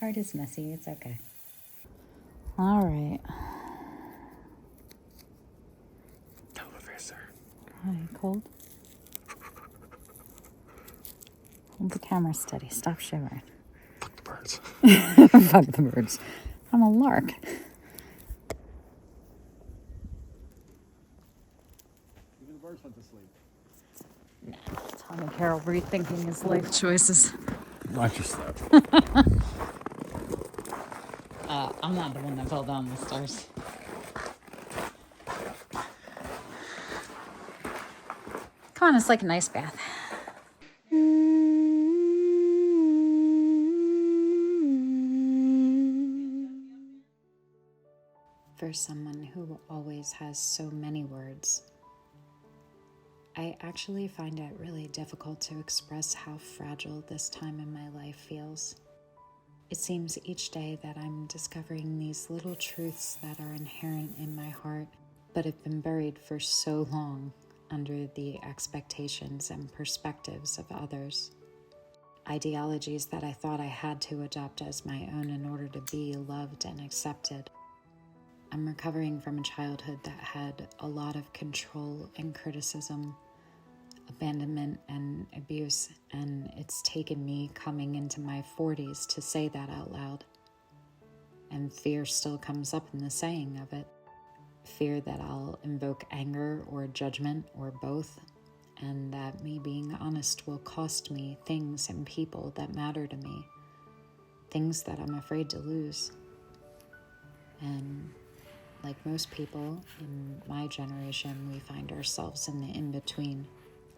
Art is messy. It's okay. All right. Televisor. Hi, cold? Hold the camera steady. Stop shivering. Fuck the birds. Fuck the birds. I'm a lark. Even the birds went to sleep. Tommy Carroll rethinking his life choices. Watch your step. I'm not the one that fell down the stairs. Come on, it's like an ice bath. For someone who always has so many words, I actually find it really difficult to express how fragile this time in my life feels. It seems each day that I'm discovering these little truths that are inherent in my heart, but have been buried for so long under the expectations and perspectives of others. Ideologies that I thought I had to adopt as my own in order to be loved and accepted. I'm recovering from a childhood that had a lot of control and criticism, abandonment and abuse, and it's taken me coming into my 40s to say that out loud. And fear still comes up in the saying of it. Fear that I'll invoke anger or judgment or both, and that me being honest will cost me things and people that matter to me, things that I'm afraid to lose. And like most people in my generation, we find ourselves in the in-between.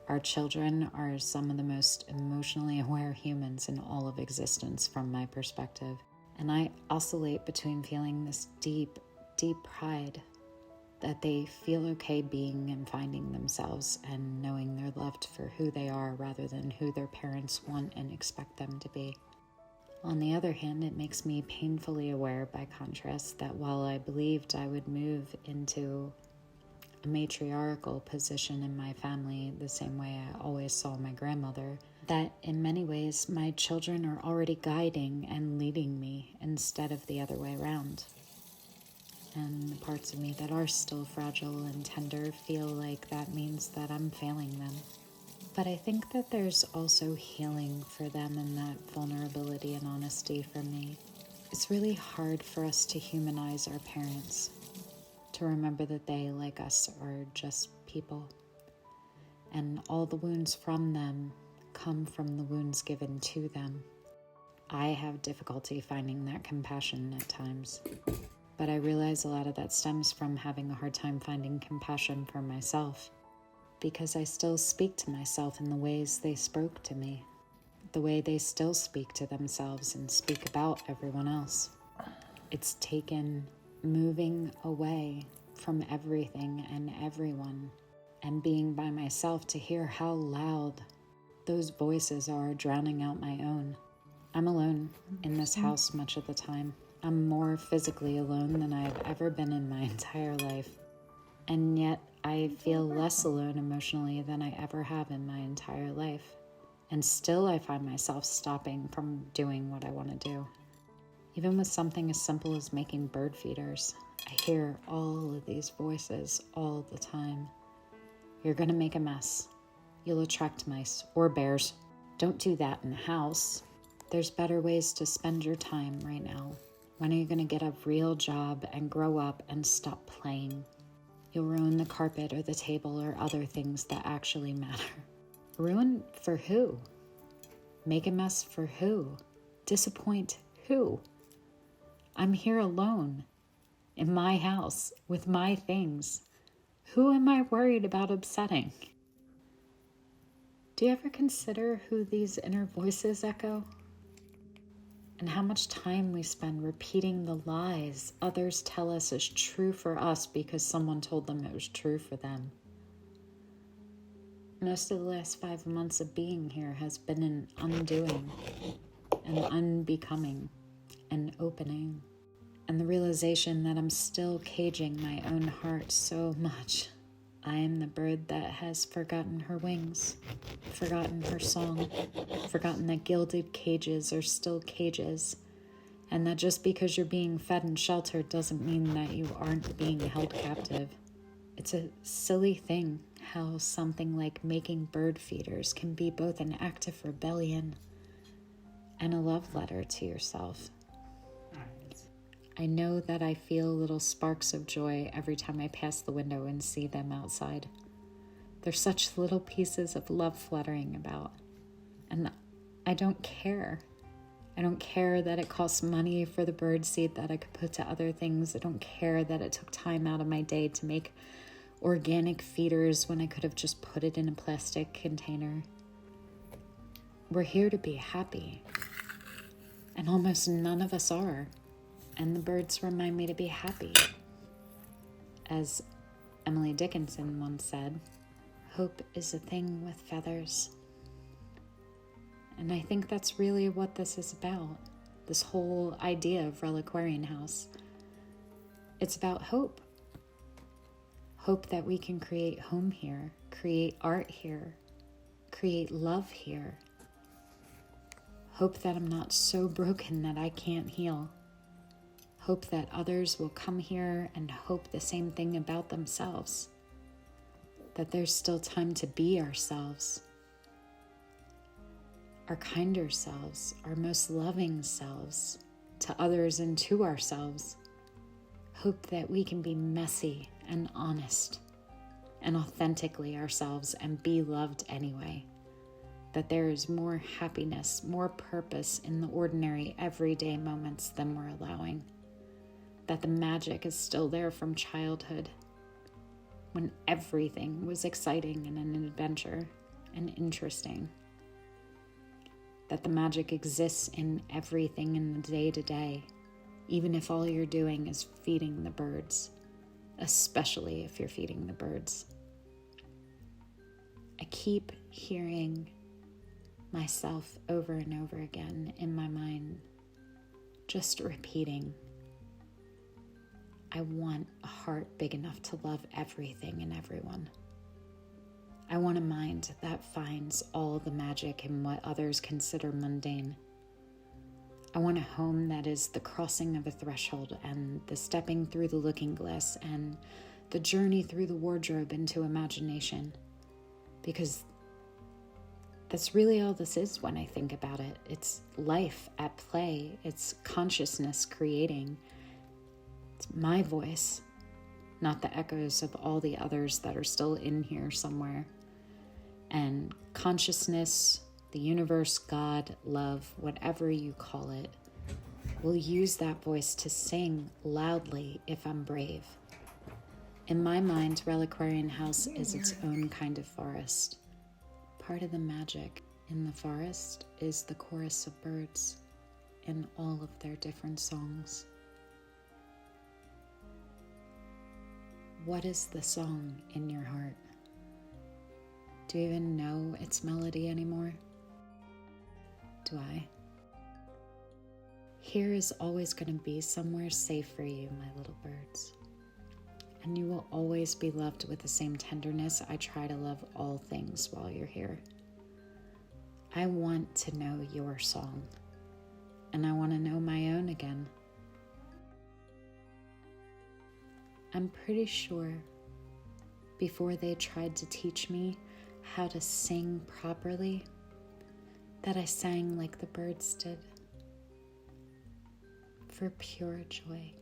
Our children are some of the most emotionally aware humans in all of existence from my perspective. And I oscillate between feeling this deep, deep pride that they feel okay being and finding themselves and knowing they're loved for who they are rather than who their parents want and expect them to be. On the other hand, it makes me painfully aware by contrast that while I believed I would move into a matriarchal position in my family the same way I always saw my grandmother, that in many ways my children are already guiding and leading me instead of the other way around. And the parts of me that are still fragile and tender feel like that means that I'm failing them. But I think that there's also healing for them in that vulnerability and honesty for me. It's really hard for us to humanize our parents, to remember that they, like us, are just people. And all the wounds from them come from the wounds given to them. I have difficulty finding that compassion at times, but I realize a lot of that stems from having a hard time finding compassion for myself, because I still speak to myself in the ways they spoke to me, the way they still speak to themselves and speak about everyone else. It's taken moving away from everything and everyone and being by myself to hear how loud those voices are drowning out my own. I'm alone in this house much of the time. I'm more physically alone than I've ever been in my entire life. And yet I feel less alone emotionally than I ever have in my entire life. And still I find myself stopping from doing what I want to do. Even with something as simple as making bird feeders, I hear all of these voices all the time. You're going to make a mess. You'll attract mice or bears. Don't do that in the house. There's better ways to spend your time right now. When are you going to get a real job and grow up and stop playing? You'll ruin the carpet or the table or other things that actually matter. Ruin for who? Make a mess for who? Disappoint who? I'm here alone, in my house, with my things. Who am I worried about upsetting? Do you ever consider who these inner voices echo? And how much time we spend repeating the lies others tell us is true for us because someone told them it was true for them. Most of the last 5 months of being here has been an undoing, an unbecoming, an opening, and the realization that I'm still caging my own heart so much. I am the bird that has forgotten her wings, forgotten her song, forgotten that gilded cages are still cages, And that just because you're being fed and sheltered doesn't mean that you aren't being held captive. It's a silly thing how something like making bird feeders can be both an act of rebellion and a love letter to yourself. I know that I feel little sparks of joy every time I pass the window and see them outside. They're such little pieces of love fluttering about. And I don't care. I don't care that it costs money for the bird seed that I could put to other things. I don't care that it took time out of my day to make organic feeders when I could have just put it in a plastic container. We're here to be happy. And almost none of us are. And the birds remind me to be happy. As Emily Dickinson once said, hope is a thing with feathers. And I think that's really what this is about, this whole idea of Reliquarian House. It's about hope. Hope that we can create home here, create art here, create love here. Hope that I'm not so broken that I can't heal. Hope that others will come here and hope the same thing about themselves. That there's still time to be ourselves. Our kinder selves, our most loving selves, to others and to ourselves. Hope that we can be messy and honest and authentically ourselves and be loved anyway. That there is more happiness, more purpose in the ordinary, everyday moments than we're allowing. That the magic is still there from childhood, when everything was exciting and an adventure and interesting. That the magic exists in everything in the day-to-day, even if all you're doing is feeding the birds, especially if you're feeding the birds. I keep hearing myself over and over again in my mind, just repeating, I want a heart big enough to love everything and everyone. I want a mind that finds all the magic in what others consider mundane. I want a home that is the crossing of a threshold and the stepping through the looking glass and the journey through the wardrobe into imagination. Because that's really all this is when I think about it. It's life at play. It's consciousness creating. It's my voice, not the echoes of all the others that are still in here somewhere. And consciousness, the universe, God, love, whatever you call it, will use that voice to sing loudly if I'm brave. In my mind, Reliquarian House is its own kind of forest. Part of the magic in the forest is the chorus of birds in all of their different songs. What is the song in your heart? Do you even know its melody anymore? Do I? Here is always going to be somewhere safe for you, my little birds. And you will always be loved with the same tenderness I try to love all things while you're here. I want to know your song, and I want to know my own again. I'm pretty sure before they tried to teach me how to sing properly, that I sang like the birds did, for pure joy.